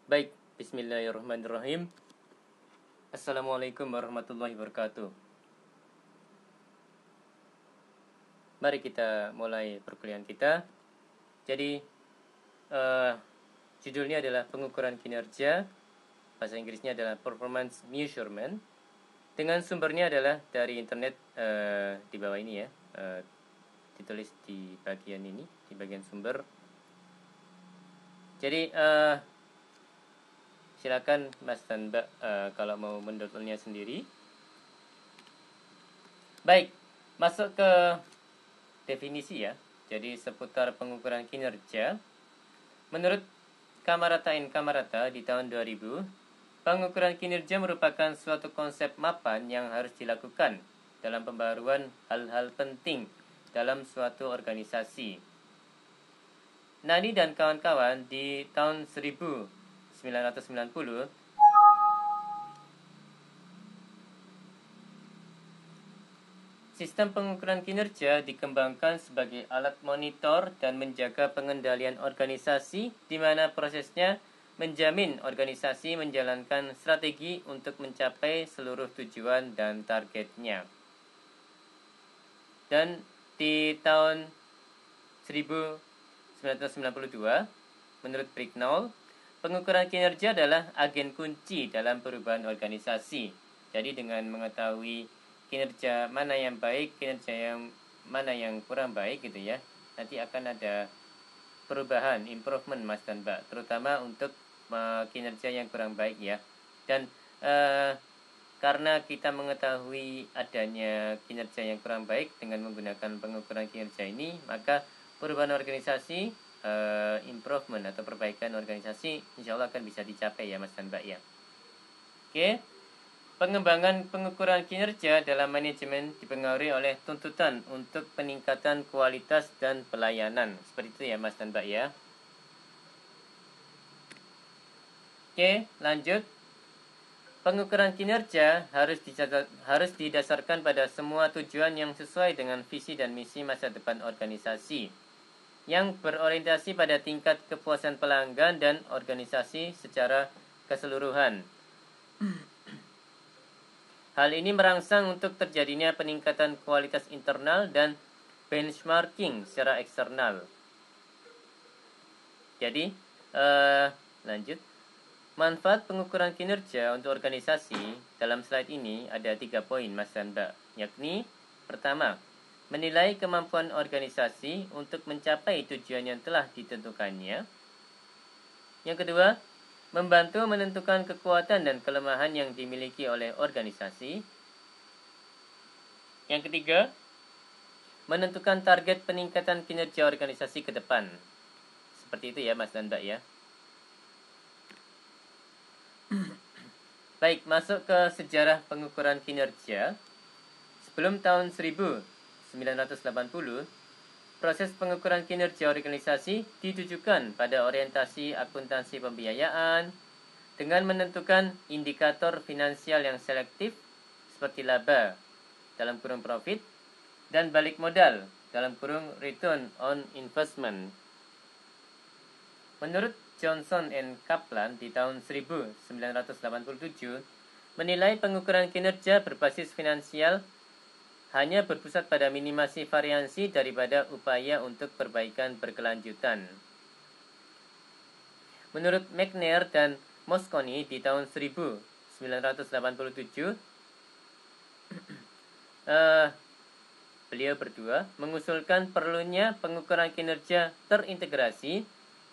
Baik, bismillahirrahmanirrahim. Assalamualaikum warahmatullahi wabarakatuh. Mari kita mulai perkuliahan kita. Jadi, judulnya adalah pengukuran kinerja. Bahasa Inggrisnya adalah performance measurement. Dengan sumbernya adalah dari internet di bawah ini ya. Ditulis di bagian ini, di bagian sumber. Jadi, silakan Mas dan Mbak kalau mau mendownloadnya sendiri. Baik, masuk ke definisi ya. Jadi seputar pengukuran kinerja. Menurut Kamarata di tahun 2000, pengukuran kinerja merupakan suatu konsep mapan yang harus dilakukan dalam pembaruan hal-hal penting dalam suatu organisasi. Nani dan kawan-kawan di tahun 1990 sistem pengukuran kinerja dikembangkan sebagai alat monitor dan menjaga pengendalian organisasi, di mana prosesnya menjamin organisasi menjalankan strategi untuk mencapai seluruh tujuan dan targetnya. Dan di tahun 1992, menurut Bricknell, pengukuran kinerja adalah agen kunci dalam perubahan organisasi. Jadi dengan mengetahui kinerja mana yang baik, kinerja yang mana yang kurang baik gitu ya, nanti akan ada perubahan, improvement Mas dan Mbak, terutama untuk kinerja yang kurang baik ya. Dan karena kita mengetahui adanya kinerja yang kurang baik dengan menggunakan pengukuran kinerja ini, maka perubahan organisasi, improvement atau perbaikan organisasi insya Allah akan bisa dicapai ya Mas dan Mbak ya. Oke. Pengembangan pengukuran kinerja dalam manajemen dipengaruhi oleh tuntutan untuk peningkatan kualitas dan pelayanan. Seperti itu ya Mas dan Mbak ya. Oke, lanjut. Pengukuran kinerja harus didasarkan pada semua tujuan yang sesuai dengan visi dan misi masa depan organisasi, yang berorientasi pada tingkat kepuasan pelanggan dan organisasi secara keseluruhan. Hal ini merangsang untuk terjadinya peningkatan kualitas internal dan benchmarking secara eksternal. Jadi, lanjut. Manfaat pengukuran kinerja untuk organisasi dalam slide ini ada 3 poin Mas dan Mbak, yakni pertama, menilai kemampuan organisasi untuk mencapai tujuan yang telah ditentukannya. Yang kedua, membantu menentukan kekuatan dan kelemahan yang dimiliki oleh organisasi. Yang ketiga, menentukan target peningkatan kinerja organisasi ke depan. Seperti itu ya Mas dan Mbak ya. Baik, masuk ke sejarah pengukuran kinerja. Sebelum tahun 1980, proses pengukuran kinerja organisasi ditujukan pada orientasi akuntansi pembiayaan dengan menentukan indikator finansial yang selektif seperti laba dalam kurung profit dan balik modal dalam kurung return on investment. Menurut Johnson and Kaplan di tahun 1987 menilai pengukuran kinerja berbasis finansial hanya berpusat pada minimasi variansi daripada upaya untuk perbaikan berkelanjutan. Menurut McNair dan Mosconi di tahun 1987, beliau berdua mengusulkan perlunya pengukuran kinerja terintegrasi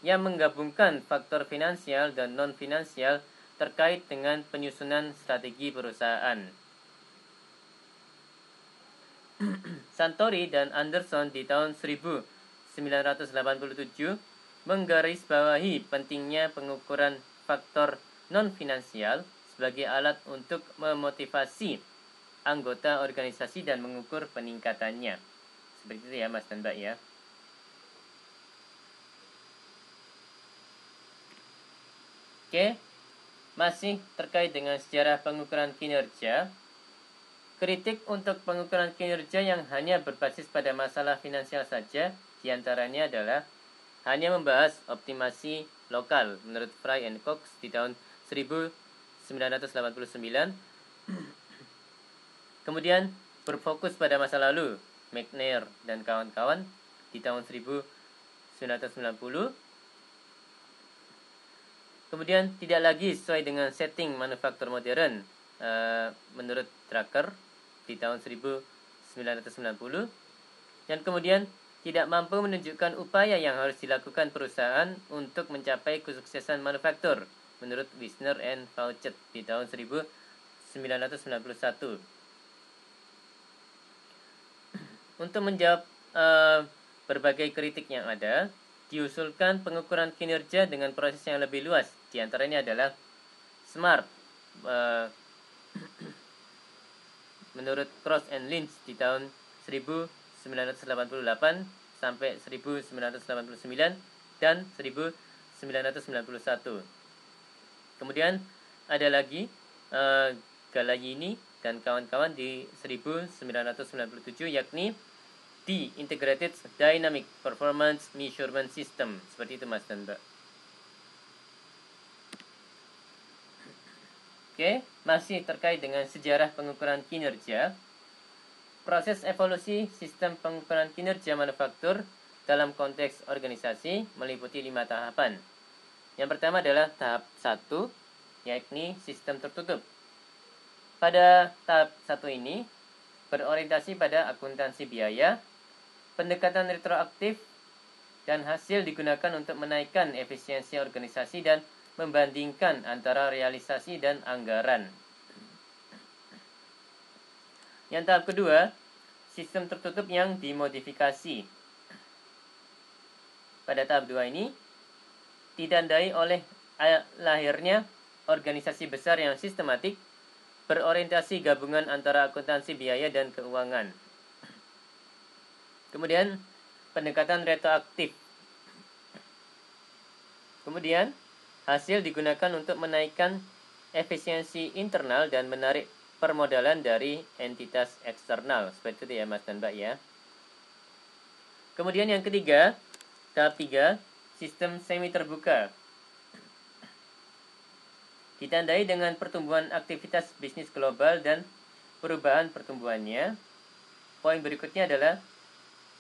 yang menggabungkan faktor finansial dan non-finansial terkait dengan penyusunan strategi perusahaan. Santori dan Anderson di tahun 1987 menggarisbawahi pentingnya pengukuran faktor non-finansial sebagai alat untuk memotivasi anggota organisasi dan mengukur peningkatannya. Seperti itu ya Mas dan Mbak ya. Oke, masih terkait dengan sejarah pengukuran kinerja. Kritik untuk pengukuran kinerja yang hanya berbasis pada masalah finansial saja diantaranya adalah hanya membahas optimasi lokal menurut Fry and Cox di tahun 1989. Kemudian berfokus pada masa lalu, McNair dan kawan-kawan di tahun 1990. Kemudian tidak lagi sesuai dengan setting manufaktur modern menurut Drucker di tahun 1990. Dan kemudian tidak mampu menunjukkan upaya yang harus dilakukan perusahaan untuk mencapai kesuksesan manufaktur menurut Wisner and Faucett di tahun 1991. Untuk menjawab berbagai kritik yang ada, diusulkan pengukuran kinerja dengan proses yang lebih luas. Di antaranya adalah SMART menurut Cross and Lynch di tahun 1988 sampai 1989 dan 1991. Kemudian ada lagi Galayini dan kawan-kawan di 1997, yakni The Integrated Dynamic Performance Measurement System. Seperti itu Mas dan Mbak. Oke, masih terkait dengan sejarah pengukuran kinerja. Proses evolusi sistem pengukuran kinerja manufaktur dalam konteks organisasi meliputi 5 tahapan. Yang pertama adalah tahap 1, yakni sistem tertutup. Pada tahap 1 ini berorientasi pada akuntansi biaya, pendekatan retroaktif, dan hasil digunakan untuk menaikkan efisiensi organisasi dan membandingkan antara realisasi dan anggaran. Yang tahap kedua, sistem tertutup yang dimodifikasi. Pada tahap 2 ini ditandai oleh lahirnya organisasi besar yang sistematik, berorientasi gabungan antara akuntansi biaya dan keuangan. Kemudian pendekatan retroaktif. Kemudian hasil digunakan untuk menaikkan efisiensi internal dan menarik permodalan dari entitas eksternal. Seperti itu ya Mas dan Mbak ya. Kemudian yang ketiga, tahap 3, sistem semi terbuka. Ditandai dengan pertumbuhan aktivitas bisnis global dan perubahan pertumbuhannya. Poin berikutnya adalah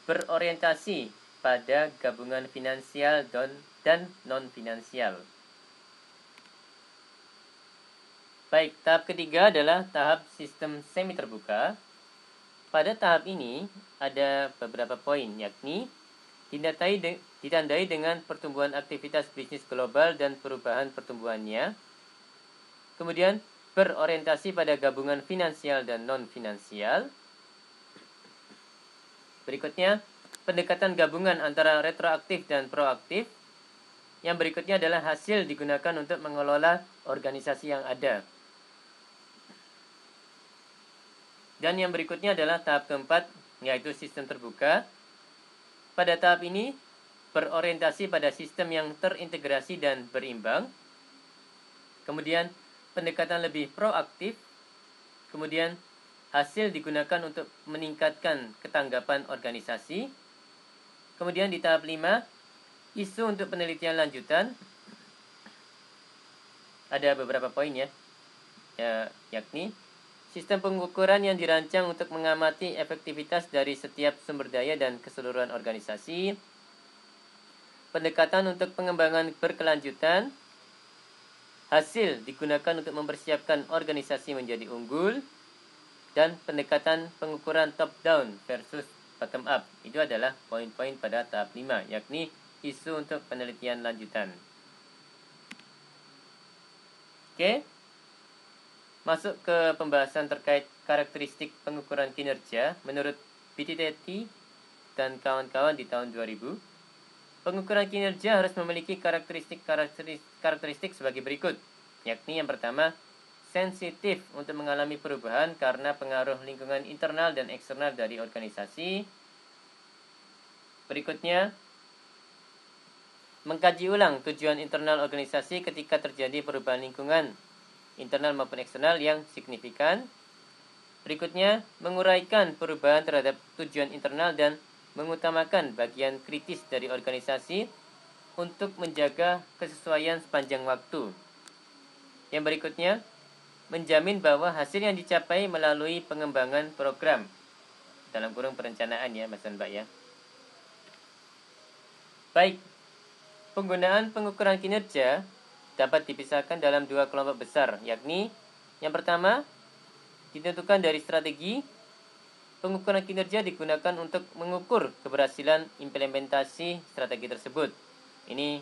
berorientasi pada gabungan finansial dan non-finansial. Baik, tahap ketiga adalah tahap sistem semi terbuka. Pada tahap ini ada beberapa poin, yakni ditandai dengan pertumbuhan aktivitas bisnis global dan perubahan pertumbuhannya. Kemudian berorientasi pada gabungan finansial dan non-finansial. Berikutnya, pendekatan gabungan antara retroaktif dan proaktif. Yang berikutnya adalah hasil digunakan untuk mengelola organisasi yang ada. Dan yang berikutnya adalah tahap keempat, yaitu sistem terbuka. Pada tahap ini, berorientasi pada sistem yang terintegrasi dan berimbang. Kemudian, pendekatan lebih proaktif. Kemudian, hasil digunakan untuk meningkatkan ketanggapan organisasi. Kemudian di tahap 5, isu untuk penelitian lanjutan. Ada beberapa poin ya, yakni sistem pengukuran yang dirancang untuk mengamati efektivitas dari setiap sumber daya dan keseluruhan organisasi. Pendekatan untuk pengembangan berkelanjutan. Hasil digunakan untuk mempersiapkan organisasi menjadi unggul. Dan pendekatan pengukuran top-down versus bottom-up. Itu adalah poin-poin pada tahap 5, yakni isu untuk penelitian lanjutan. Oke. Masuk ke pembahasan terkait karakteristik pengukuran kinerja menurut Pittitetti dan kawan-kawan di tahun 2000. Pengukuran kinerja harus memiliki karakteristik sebagai berikut, yakni yang pertama, sensitif untuk mengalami perubahan karena pengaruh lingkungan internal dan eksternal dari organisasi. Berikutnya, mengkaji ulang tujuan internal organisasi ketika terjadi perubahan lingkungan internal maupun eksternal yang signifikan. Berikutnya, menguraikan perubahan terhadap tujuan internal dan mengutamakan bagian kritis dari organisasi untuk menjaga kesesuaian sepanjang waktu. Yang berikutnya, menjamin bahwa hasil yang dicapai melalui pengembangan program, dalam kurung perencanaan ya Mas dan Mbak ya. Baik, penggunaan pengukuran kinerja dapat dipisahkan dalam dua kelompok besar, yakni yang pertama, ditentukan dari strategi. Pengukuran kinerja digunakan untuk mengukur keberhasilan implementasi strategi tersebut. Ini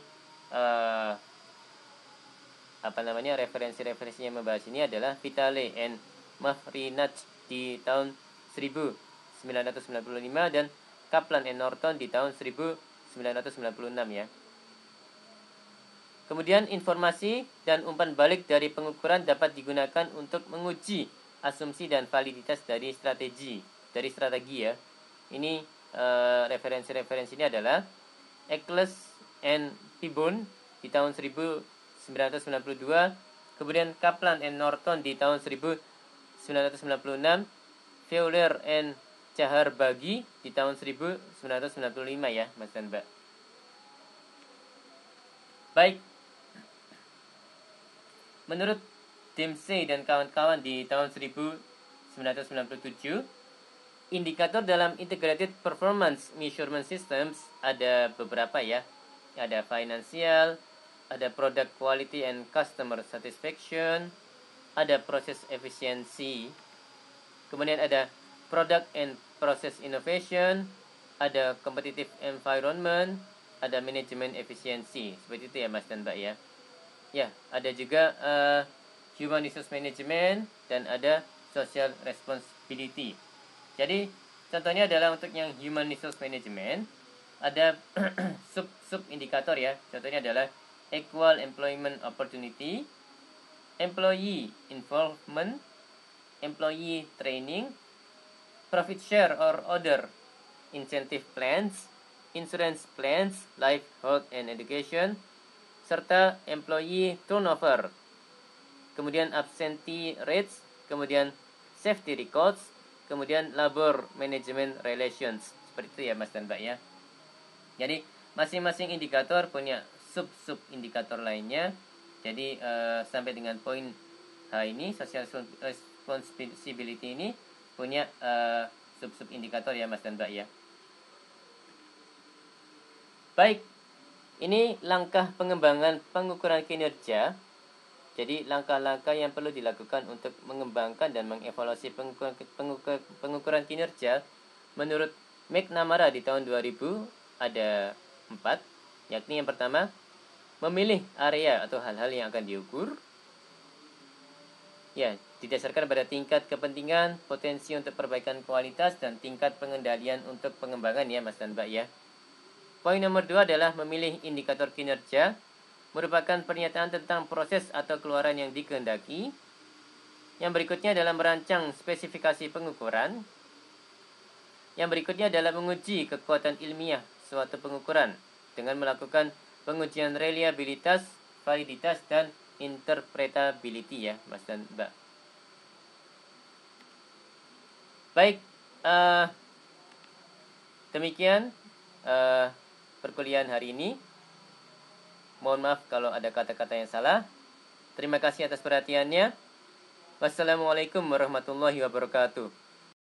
referensi-referensi yang membahas ini adalah Vitale and Mavrinach di tahun 1995 dan Kaplan and Norton di tahun 1996 ya. Kemudian informasi dan umpan balik dari pengukuran dapat digunakan untuk menguji asumsi dan validitas dari strategi ya. Ini referensi-referensi ini adalah Eccles and Pibon di tahun 1992, kemudian Kaplan and Norton di tahun 1996, Fowler and Chahar-Baghi di tahun 1995 ya, Mas dan Mbak. Baik. Menurut Dempsey dan kawan-kawan di tahun 1997, indikator dalam Integrated Performance Measurement Systems ada beberapa ya. Ada financial, ada product quality and customer satisfaction, ada process efficiency, kemudian ada product and process innovation, ada competitive environment, ada management efficiency. Seperti itu ya Mas dan Mbak ya. Ya, ada juga human resource management dan ada social responsibility. Jadi contohnya adalah untuk yang human resource management ada sub indikator ya. Contohnya adalah equal employment opportunity, employee involvement, employee training, profit share or other incentive plans, insurance plans, life, health and education, serta employee turnover. Kemudian absentee rates, kemudian safety records, kemudian labor management relations. Seperti itu ya Mas dan Mbak ya. Jadi masing-masing indikator punya sub indikator lainnya. Jadi sampai dengan poin H ini, social responsibility ini punya sub indikator ya Mas dan Mbak ya. Baik, ini langkah pengembangan pengukuran kinerja. Jadi langkah-langkah yang perlu dilakukan untuk mengembangkan dan mengevaluasi pengukuran kinerja menurut McNamara di tahun 2000 ada 4, yakni yang pertama, memilih area atau hal-hal yang akan diukur. Ya, didasarkan pada tingkat kepentingan, potensi untuk perbaikan kualitas, dan tingkat pengendalian untuk pengembangan ya Mas dan Mbak ya. Poin nomor 2 adalah memilih indikator kinerja, merupakan pernyataan tentang proses atau keluaran yang dikehendaki. Yang berikutnya adalah merancang spesifikasi pengukuran. Yang berikutnya adalah menguji kekuatan ilmiah suatu pengukuran dengan melakukan pengujian reliabilitas, validitas, dan interpretability ya Mas dan Mbak. Baik, demikian perkuliahan hari ini. Mohon maaf kalau ada kata-kata yang salah. Terima kasih atas perhatiannya. Wassalamualaikum warahmatullahi wabarakatuh.